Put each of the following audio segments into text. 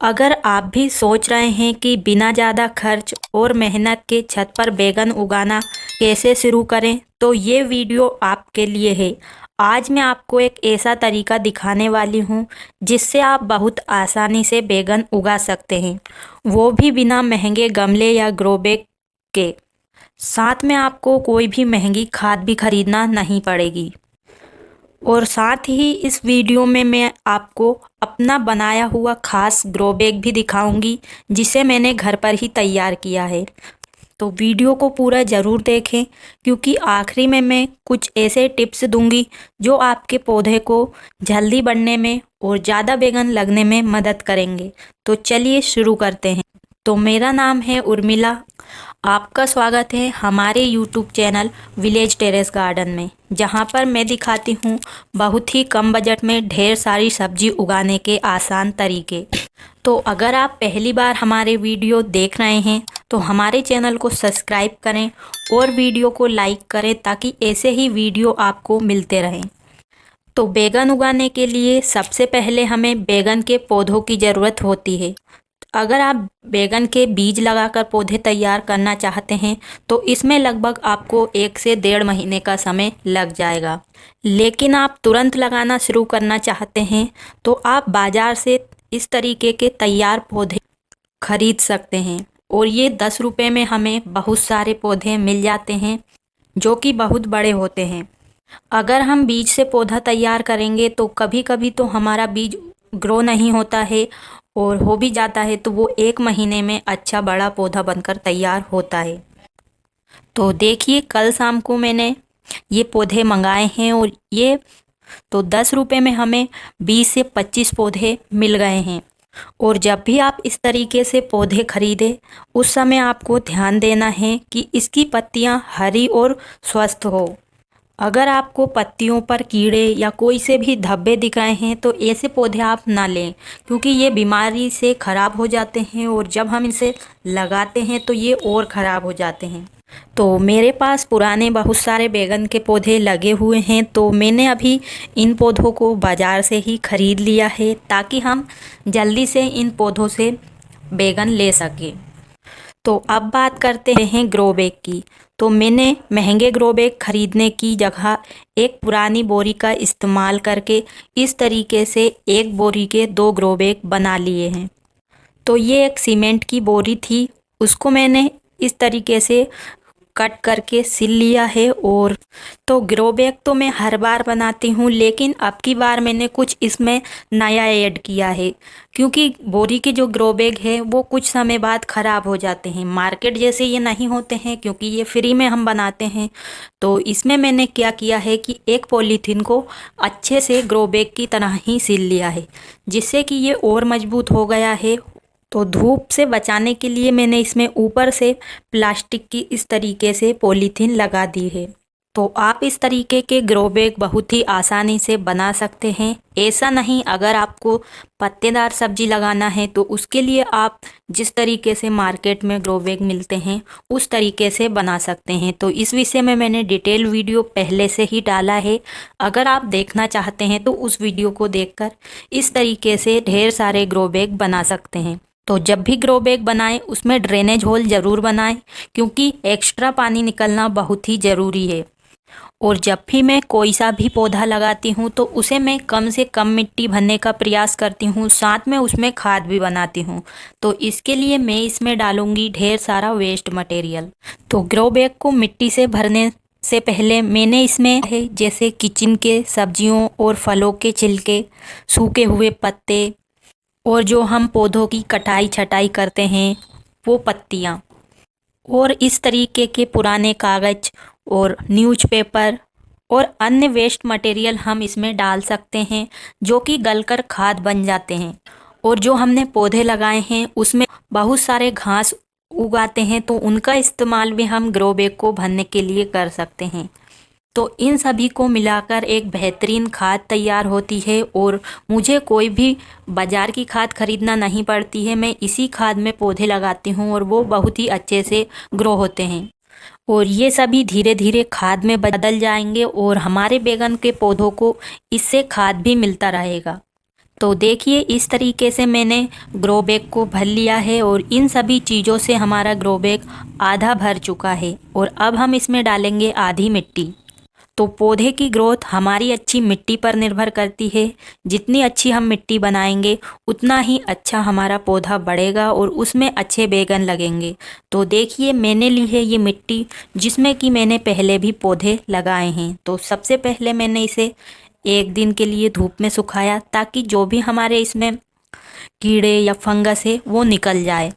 अगर आप भी सोच रहे हैं कि बिना ज़्यादा खर्च और मेहनत के छत पर बैगन उगाना कैसे शुरू करें, तो ये वीडियो आपके लिए है। आज मैं आपको एक ऐसा तरीका दिखाने वाली हूँ जिससे आप बहुत आसानी से बैगन उगा सकते हैं, वो भी बिना महंगे गमले या ग्रो बैग के। साथ में आपको कोई भी महंगी खाद भी खरीदना नहीं पड़ेगी। और साथ ही इस वीडियो में मैं आपको अपना बनाया हुआ खास ग्रो बैग भी दिखाऊंगी जिसे मैंने घर पर ही तैयार किया है। तो वीडियो को पूरा ज़रूर देखें क्योंकि आखिरी में मैं कुछ ऐसे टिप्स दूंगी जो आपके पौधे को जल्दी बढ़ने में और ज़्यादा बैगन लगने में मदद करेंगे। तो चलिए शुरू करते हैं। तो मेरा नाम है उर्मिला। आपका स्वागत है हमारे YouTube channel village terrace garden में, जहां पर मैं दिखाती हूं बहुत ही कम बजट में ढेर सारी सब्जी उगाने के आसान तरीके। तो अगर आप पहली बार हमारे वीडियो देख रहे हैं तो हमारे चैनल को सब्सक्राइब करें और वीडियो को लाइक करें ताकि ऐसे ही वीडियो आपको मिलते रहें। तो बैगन उगाने के लिए सबसे पहले हमें बैगन के पौधों की ज़रूरत होती है। अगर आप बैगन के बीज लगाकर पौधे तैयार करना चाहते हैं तो इसमें लगभग आपको 1 से 1.5 महीने का समय लग जाएगा। लेकिन आप तुरंत लगाना शुरू करना चाहते हैं तो आप बाज़ार से इस तरीके के तैयार पौधे खरीद सकते हैं और ये 10 रुपये में हमें बहुत सारे पौधे मिल जाते हैं जो कि बहुत बड़े होते हैं। अगर हम बीज से पौधा तैयार करेंगे तो कभी कभी तो हमारा बीज ग्रो नहीं होता है और हो भी जाता है तो वो 1 महीने में अच्छा बड़ा पौधा बनकर तैयार होता है। तो देखिए, कल शाम को मैंने ये पौधे मंगाए हैं और ये तो 10 रुपये में हमें 20 से 25 पौधे मिल गए हैं। और जब भी आप इस तरीके से पौधे खरीदें उस समय आपको ध्यान देना है कि इसकी पत्तियां हरी और स्वस्थ हो। अगर आपको पत्तियों पर कीड़े या कोई से भी धब्बे दिख रहे हैं तो ऐसे पौधे आप ना लें क्योंकि ये बीमारी से ख़राब हो जाते हैं और जब हम इसे लगाते हैं तो ये और ख़राब हो जाते हैं। तो मेरे पास पुराने बहुत सारे बैगन के पौधे लगे हुए हैं तो मैंने अभी इन पौधों को बाज़ार से ही ख़रीद लिया है ताकि हम जल्दी से इन पौधों से बैगन ले सकें। तो अब बात करते हैं ग्रो बैग की। तो मैंने महंगे ग्रो बैग खरीदने की जगह एक पुरानी बोरी का इस्तेमाल करके इस तरीके से एक बोरी के 2 ग्रो बैग बना लिए हैं। तो ये एक सीमेंट की बोरी थी, उसको मैंने इस तरीके से कट करके सिल लिया है। और तो ग्रो बैग तो मैं हर बार बनाती हूँ लेकिन अब की बार मैंने कुछ इसमें नया ऐड किया है क्योंकि बोरी के जो ग्रो बैग है वो कुछ समय बाद ख़राब हो जाते हैं। मार्केट जैसे ये नहीं होते हैं क्योंकि ये फ्री में हम बनाते हैं। तो इसमें मैंने क्या किया है कि एक पॉलीथीन को अच्छे से ग्रो बैग की तरह ही सिल लिया है जिससे कि ये और मजबूत हो गया है। तो धूप से बचाने के लिए मैंने इसमें ऊपर से प्लास्टिक की इस तरीके से पॉलीथीन लगा दी है। तो आप इस तरीके के ग्रो बैग बहुत ही आसानी से बना सकते हैं। ऐसा नहीं, अगर आपको पत्तेदार सब्जी लगाना है तो उसके लिए आप जिस तरीके से मार्केट में ग्रो बैग मिलते हैं उस तरीके से बना सकते हैं। तो इस विषय में मैंने डिटेल वीडियो पहले से ही डाला है, अगर आप देखना चाहते हैं तो उस वीडियो को देखकर इस तरीके से ढेर सारे ग्रो बैग बना सकते हैं। तो जब भी ग्रो बैग बनाएं उसमें ड्रेनेज होल ज़रूर बनाएं क्योंकि एक्स्ट्रा पानी निकलना बहुत ही ज़रूरी है। और जब भी मैं कोई सा भी पौधा लगाती हूँ तो उसे मैं कम से कम मिट्टी भरने का प्रयास करती हूँ, साथ में उसमें खाद भी बनाती हूँ। तो इसके लिए मैं इसमें डालूँगी ढेर सारा वेस्ट मटेरियल। तो ग्रो बैग को मिट्टी से भरने से पहले मैंने इसमें है जैसे किचन के सब्जियों और फलों के छिलके, सूखे हुए पत्ते और जो हम पौधों की कटाई छटाई करते हैं वो पत्तियाँ, और इस तरीके के पुराने कागज़ और न्यूज़पेपर और अन्य वेस्ट मटेरियल हम इसमें डाल सकते हैं जो कि गलकर खाद बन जाते हैं। और जो हमने पौधे लगाए हैं उसमें बहुत सारे घास उगाते हैं तो उनका इस्तेमाल भी हम ग्रो बैग को भरने के लिए कर सकते हैं। तो इन सभी को मिलाकर एक बेहतरीन खाद तैयार होती है और मुझे कोई भी बाज़ार की खाद खरीदना नहीं पड़ती है। मैं इसी खाद में पौधे लगाती हूँ और वो बहुत ही अच्छे से ग्रो होते हैं और ये सभी धीरे धीरे खाद में बदल जाएंगे और हमारे बैगन के पौधों को इससे खाद भी मिलता रहेगा। तो देखिए इस तरीके से मैंने ग्रो बैग को भर लिया है और इन सभी चीज़ों से हमारा ग्रो बैग आधा भर चुका है। और अब हम इसमें डालेंगे आधी मिट्टी। तो पौधे की ग्रोथ हमारी अच्छी मिट्टी पर निर्भर करती है। जितनी अच्छी हम मिट्टी बनाएंगे उतना ही अच्छा हमारा पौधा बढ़ेगा और उसमें अच्छे बैगन लगेंगे। तो देखिए मैंने ली है ये मिट्टी जिसमें कि मैंने पहले भी पौधे लगाए हैं। तो सबसे पहले मैंने इसे 1 दिन के लिए धूप में सुखाया ताकि जो भी हमारे इसमें कीड़े या फंगस है वो निकल जाए।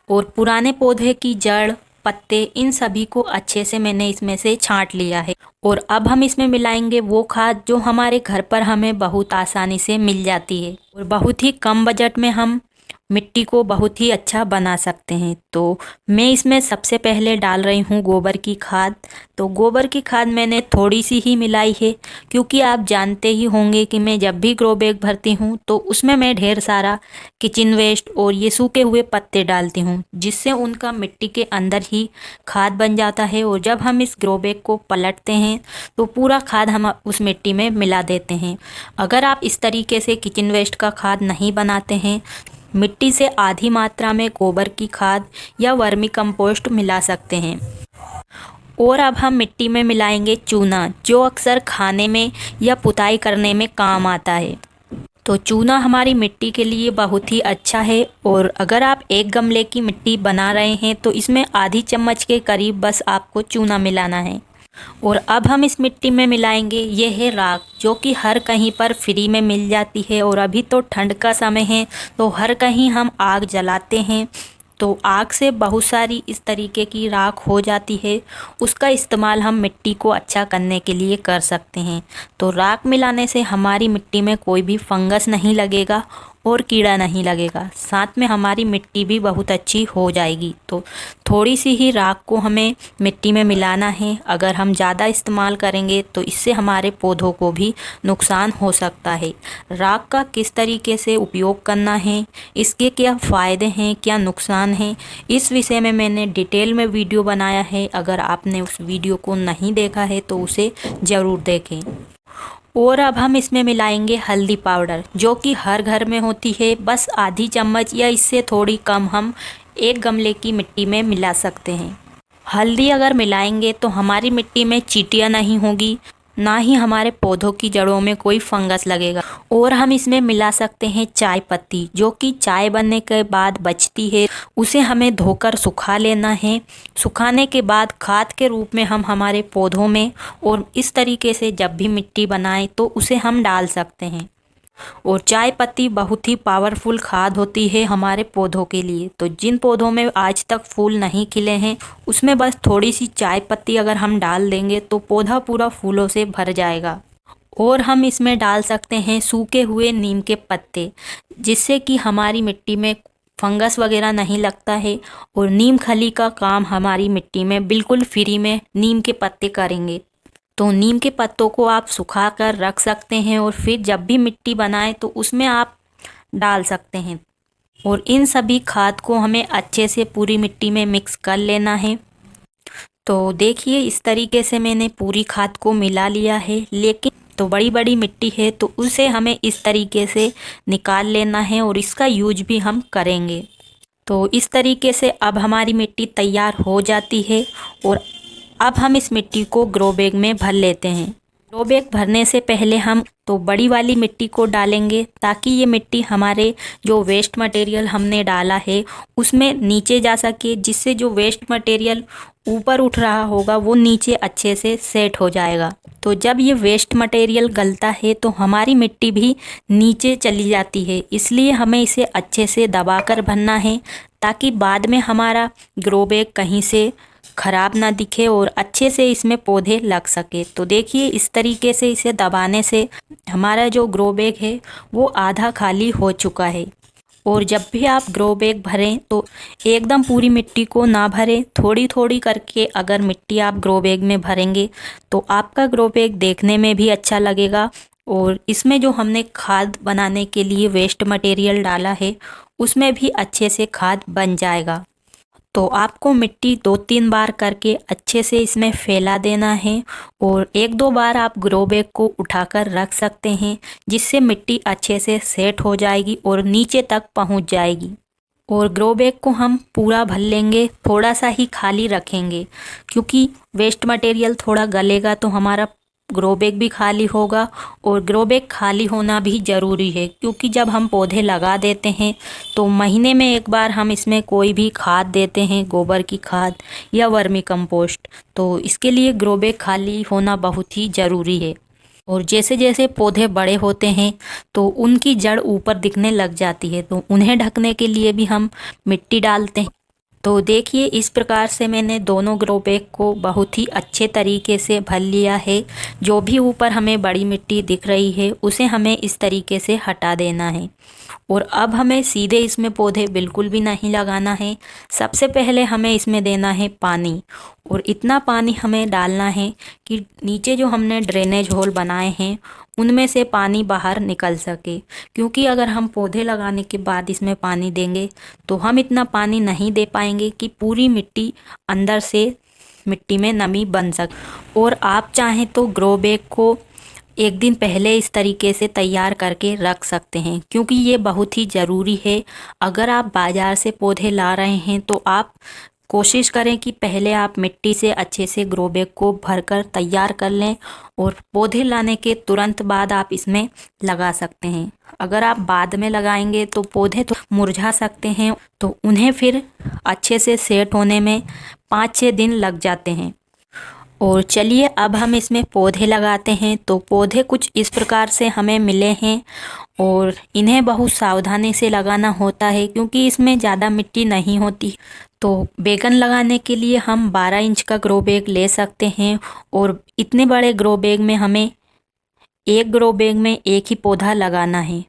और पुराने पौधे की जड़, पत्ते, इन सभी को अच्छे से मैंने इसमें से छांट लिया है। और अब हम इसमें मिलाएंगे वो खाद जो हमारे घर पर हमें बहुत आसानी से मिल जाती है और बहुत ही कम बजट में हम मिट्टी को बहुत ही अच्छा बना सकते हैं। तो मैं इसमें सबसे पहले डाल रही हूँ गोबर की खाद। तो गोबर की खाद मैंने थोड़ी सी ही मिलाई है क्योंकि आप जानते ही होंगे कि मैं जब भी ग्रो बैग भरती हूँ तो उसमें मैं ढेर सारा किचन वेस्ट और ये सूखे हुए पत्ते डालती हूँ जिससे उनका मिट्टी के अंदर ही खाद बन जाता है। और जब हम इस ग्रो बैग को पलटते हैं तो पूरा खाद हम उस मिट्टी में मिला देते हैं। अगर आप इस तरीके से किचन वेस्ट का खाद नहीं बनाते हैं, मिट्टी से आधी मात्रा में गोबर की खाद या वर्मी कंपोस्ट मिला सकते हैं। और अब हम मिट्टी में मिलाएंगे चूना जो अक्सर खाने में या पुताई करने में काम आता है। तो चूना हमारी मिट्टी के लिए बहुत ही अच्छा है। और अगर आप 1 गमले की मिट्टी बना रहे हैं तो इसमें आधी चम्मच के करीब बस आपको चूना मिलाना है। और अब हम इस मिट्टी में मिलाएंगे ये है राख जो कि हर कहीं पर फ्री में मिल जाती है। और अभी तो ठंड का समय है तो हर कहीं हम आग जलाते हैं तो आग से बहुत सारी इस तरीके की राख हो जाती है। उसका इस्तेमाल हम मिट्टी को अच्छा करने के लिए कर सकते हैं। तो राख मिलाने से हमारी मिट्टी में कोई भी फंगस नहीं लगेगा और कीड़ा नहीं लगेगा, साथ में हमारी मिट्टी भी बहुत अच्छी हो जाएगी। तो थोड़ी सी ही राख को हमें मिट्टी में मिलाना है। अगर हम ज़्यादा इस्तेमाल करेंगे तो इससे हमारे पौधों को भी नुकसान हो सकता है। राख का किस तरीके से उपयोग करना है, इसके क्या फ़ायदे हैं, क्या नुकसान हैं, इस विषय में मैंने डिटेल में वीडियो बनाया है। अगर आपने उस वीडियो को नहीं देखा है तो उसे ज़रूर देखें। और अब हम इसमें मिलाएंगे हल्दी पाउडर जो कि हर घर में होती है। बस आधी चम्मच या इससे थोड़ी कम हम 1 गमले की मिट्टी में मिला सकते हैं। हल्दी अगर मिलाएंगे तो हमारी मिट्टी में चींटियाँ नहीं होगी, ना ही हमारे पौधों की जड़ों में कोई फंगस लगेगा। और हम इसमें मिला सकते हैं चाय पत्ती जो कि चाय बनने के बाद बचती है, उसे हमें धोकर सुखा लेना है। सुखाने के बाद खाद के रूप में हम हमारे पौधों में और इस तरीके से जब भी मिट्टी बनाएं तो उसे हम डाल सकते हैं। और चाय पत्ती बहुत ही पावरफुल खाद होती है हमारे पौधों के लिए। तो जिन पौधों में आज तक फूल नहीं खिले हैं उसमें बस थोड़ी सी चाय पत्ती अगर हम डाल देंगे तो पौधा पूरा फूलों से भर जाएगा। और हम इसमें डाल सकते हैं सूखे हुए नीम के पत्ते जिससे कि हमारी मिट्टी में फंगस वगैरह नहीं लगता है। और नीम खली का काम हमारी मिट्टी में बिल्कुल फ्री में नीम के पत्ते करेंगे। तो नीम के पत्तों को आप सुखा कर रख सकते हैं और फिर जब भी मिट्टी बनाएं तो उसमें आप डाल सकते हैं। और इन सभी खाद को हमें अच्छे से पूरी मिट्टी में मिक्स कर लेना है। तो देखिए इस तरीके से मैंने पूरी खाद को मिला लिया है, लेकिन तो बड़ी बड़ी मिट्टी है तो उसे हमें इस तरीके से निकाल लेना है और इसका यूज भी हम करेंगे। तो इस तरीके से अब हमारी मिट्टी तैयार हो जाती है। और अब हम इस मिट्टी को ग्रो बैग में भर लेते हैं। ग्रो बैग भरने से पहले हम तो बड़ी वाली मिट्टी को डालेंगे ताकि ये मिट्टी हमारे जो वेस्ट मटेरियल हमने डाला है उसमें नीचे जा सके, जिससे जो वेस्ट मटेरियल ऊपर उठ रहा होगा वो नीचे अच्छे से सेट हो जाएगा। तो जब ये वेस्ट मटेरियल गलता है तो हमारी मिट्टी भी नीचे चली जाती है, इसलिए हमें इसे अच्छे से दबाकर भरना है ताकि बाद में हमारा ग्रो बैग कहीं से खराब ना दिखे और अच्छे से इसमें पौधे लग सके। तो देखिए इस तरीके से इसे दबाने से हमारा जो ग्रो बैग है वो आधा खाली हो चुका है। और जब भी आप ग्रो बैग भरें तो एकदम पूरी मिट्टी को ना भरें, थोड़ी थोड़ी करके अगर मिट्टी आप ग्रो बैग में भरेंगे तो आपका ग्रो बैग देखने में भी अच्छा लगेगा और इसमें जो हमने खाद बनाने के लिए वेस्ट मटेरियल डाला है उसमें भी अच्छे से खाद बन जाएगा। तो आपको मिट्टी 2-3 बार करके अच्छे से इसमें फैला देना है और 1-2 बार आप ग्रो बैग को उठाकर रख सकते हैं, जिससे मिट्टी अच्छे से सेट हो जाएगी और नीचे तक पहुंच जाएगी। और ग्रो बैग को हम पूरा भर लेंगे, थोड़ा सा ही खाली रखेंगे, क्योंकि वेस्ट मटेरियल थोड़ा गलेगा तो हमारा ग्रो बैग भी खाली होगा। और ग्रो बैग खाली होना भी ज़रूरी है, क्योंकि जब हम पौधे लगा देते हैं तो महीने में 1 बार हम इसमें कोई भी खाद देते हैं, गोबर की खाद या वर्मी कंपोस्ट, तो इसके लिए ग्रो बैग खाली होना बहुत ही ज़रूरी है। और जैसे जैसे पौधे बड़े होते हैं तो उनकी जड़ ऊपर दिखने लग जाती है, तो उन्हें ढकने के लिए भी हम मिट्टी डालते हैं। तो देखिए, इस प्रकार से मैंने दोनों ग्रो बैग को बहुत ही अच्छे तरीके से भर लिया है। जो भी ऊपर हमें बड़ी मिट्टी दिख रही है उसे हमें इस तरीके से हटा देना है। और अब हमें सीधे इसमें पौधे बिल्कुल भी नहीं लगाना है। सबसे पहले हमें इसमें देना है पानी, और इतना पानी हमें डालना है कि नीचे जो हमने ड्रेनेज होल बनाए हैं उनमें से पानी बाहर निकल सके, क्योंकि अगर हम पौधे लगाने के बाद इसमें पानी देंगे तो हम इतना पानी नहीं दे पाएंगे कि पूरी मिट्टी अंदर से मिट्टी में नमी बन सके। और आप चाहें तो ग्रो बैग को 1 दिन पहले इस तरीके से तैयार करके रख सकते हैं, क्योंकि ये बहुत ही ज़रूरी है। अगर आप बाज़ार से पौधे ला रहे हैं तो आप कोशिश करें कि पहले आप मिट्टी से अच्छे से ग्रो बैग को भरकर तैयार कर लें, और पौधे लाने के तुरंत बाद आप इसमें लगा सकते हैं। अगर आप बाद में लगाएंगे तो पौधे तो मुरझा सकते हैं, तो उन्हें फिर अच्छे से सेट होने में 5-6 दिन लग जाते हैं। और चलिए अब हम इसमें पौधे लगाते हैं। तो पौधे कुछ इस प्रकार से हमें मिले हैं, और इन्हें बहुत सावधानी से लगाना होता है, क्योंकि इसमें ज़्यादा मिट्टी नहीं होती। तो बैगन लगाने के लिए हम 12 इंच का ग्रो बैग ले सकते हैं, और इतने बड़े ग्रो बैग में हमें एक ग्रो बैग में एक ही पौधा लगाना है।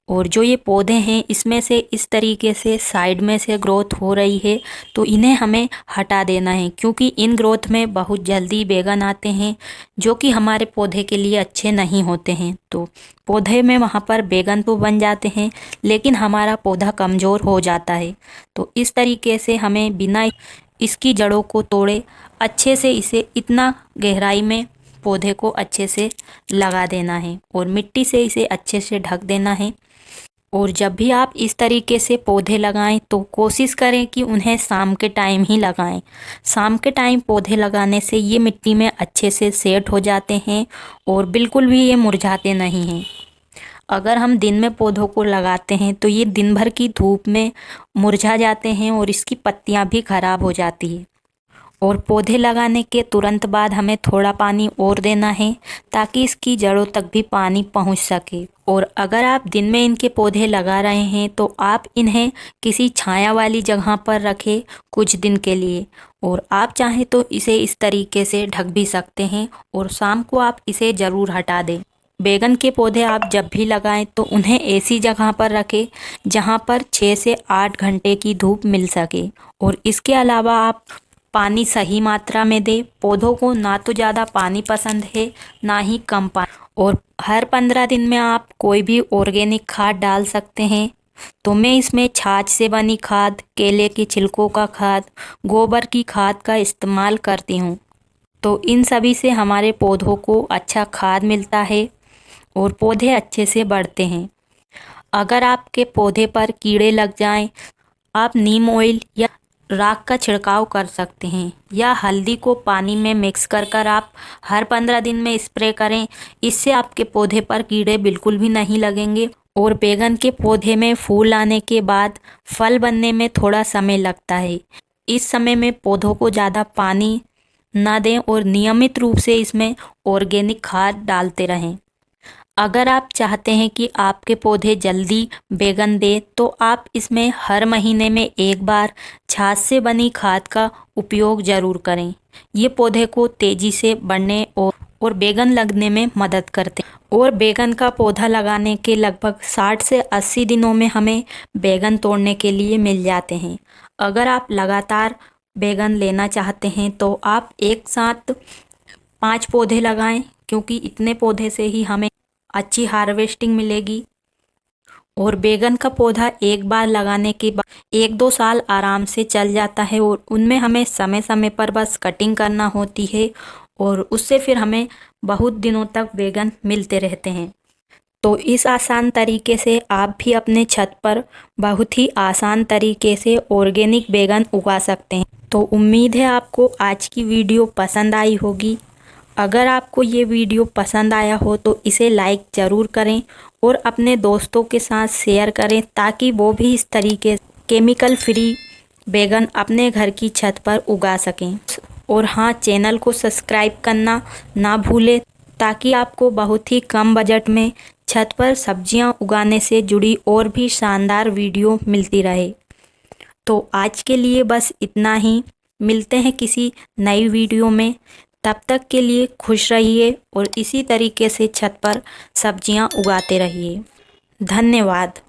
और जो ये पौधे हैं इसमें से इस तरीके से साइड में से ग्रोथ हो रही है, तो इन्हें हमें हटा देना है, क्योंकि इन ग्रोथ में बहुत जल्दी बैगन आते हैं जो कि हमारे पौधे के लिए अच्छे नहीं होते हैं। तो पौधे में वहाँ पर बैगन तो बन जाते हैं, लेकिन हमारा पौधा कमज़ोर हो जाता है। तो इस तरीके से हमें बिना इसकी जड़ों को तोड़े अच्छे से इसे इतना गहराई में पौधे को अच्छे से लगा देना है, और मिट्टी से इसे अच्छे से ढक देना है। और जब भी आप इस तरीके से पौधे लगाएं तो कोशिश करें कि उन्हें शाम के टाइम ही लगाएं। शाम के टाइम पौधे लगाने से ये मिट्टी में अच्छे से सेट हो जाते हैं, और बिल्कुल भी ये मुरझाते नहीं हैं। अगर हम दिन में पौधों को लगाते हैं तो ये दिन भर की धूप में मुरझा जाते हैं, और इसकी पत्तियां भी खराब हो जाती है। और पौधे लगाने के तुरंत बाद हमें थोड़ा पानी और देना है, ताकि इसकी जड़ों तक भी पानी पहुंच सके। और अगर आप दिन में इनके पौधे लगा रहे हैं तो आप इन्हें किसी छाया वाली जगह पर रखें कुछ दिन के लिए, और आप चाहें तो इसे इस तरीके से ढक भी सकते हैं, और शाम को आप इसे ज़रूर हटा दें। बैगन के पौधे आप जब भी लगाएं तो उन्हें ऐसी जगह पर रखें जहां पर 6 से 8 घंटे की धूप मिल सके। और इसके अलावा आप पानी सही मात्रा में दें। पौधों को ना तो ज़्यादा पानी पसंद है, ना ही कम पानी। और हर 15 दिन में आप कोई भी ऑर्गेनिक खाद डाल सकते हैं। तो मैं इसमें छाछ से बनी खाद, केले के छिलकों का खाद, गोबर की खाद का इस्तेमाल करती हूँ। तो इन सभी से हमारे पौधों को अच्छा खाद मिलता है, और पौधे अच्छे से बढ़ते हैं। अगर आपके पौधे पर कीड़े लग जाएं, आप नीम ऑयल या राख का छिड़काव कर सकते हैं, या हल्दी को पानी में मिक्स कर कर आप हर 15 दिन में स्प्रे करें। इससे आपके पौधे पर कीड़े बिल्कुल भी नहीं लगेंगे। और बैगन के पौधे में फूल आने के बाद फल बनने में थोड़ा समय लगता है। इस समय में पौधों को ज़्यादा पानी ना दें, और नियमित रूप से इसमें ऑर्गेनिक खाद डालते रहें। अगर आप चाहते हैं कि आपके पौधे जल्दी बैगन दे, तो आप इसमें हर महीने में 1 बार छाछ से बनी खाद का उपयोग ज़रूर करें। ये पौधे को तेज़ी से बढ़ने और बैगन लगने में मदद करते हैं। और बैगन का पौधा लगाने के लगभग 60 से 80 दिनों में हमें बैगन तोड़ने के लिए मिल जाते हैं। अगर आप लगातार बैगन लेना चाहते हैं तो आप एक साथ 5 पौधे लगाएं, क्योंकि इतने पौधे से ही हमें अच्छी हार्वेस्टिंग मिलेगी। और बैगन का पौधा एक बार लगाने के बाद 1-2 साल आराम से चल जाता है और उनमें हमें समय समय पर बस कटिंग करना होती है और उससे फिर हमें बहुत दिनों तक बैगन मिलते रहते हैं। तो इस आसान तरीके से आप भी अपने छत पर बहुत ही आसान तरीके से ऑर्गेनिक बैगन उगा सकते हैं। तो उम्मीद है आपको आज की वीडियो पसंद आई होगी। अगर आपको ये वीडियो पसंद आया हो तो इसे लाइक ज़रूर करें और अपने दोस्तों के साथ शेयर करें ताकि वो भी इस तरीके केमिकल फ्री बैगन अपने घर की छत पर उगा सकें। और हाँ, चैनल को सब्सक्राइब करना ना भूलें ताकि आपको बहुत ही कम बजट में छत पर सब्जियां उगाने से जुड़ी और भी शानदार वीडियो मिलती रहे। तो आज के लिए बस इतना ही। मिलते हैं किसी नई वीडियो में। तब तक के लिए खुश रहिए और इसी तरीके से छत पर सब्जियां उगाते रहिए। धन्यवाद।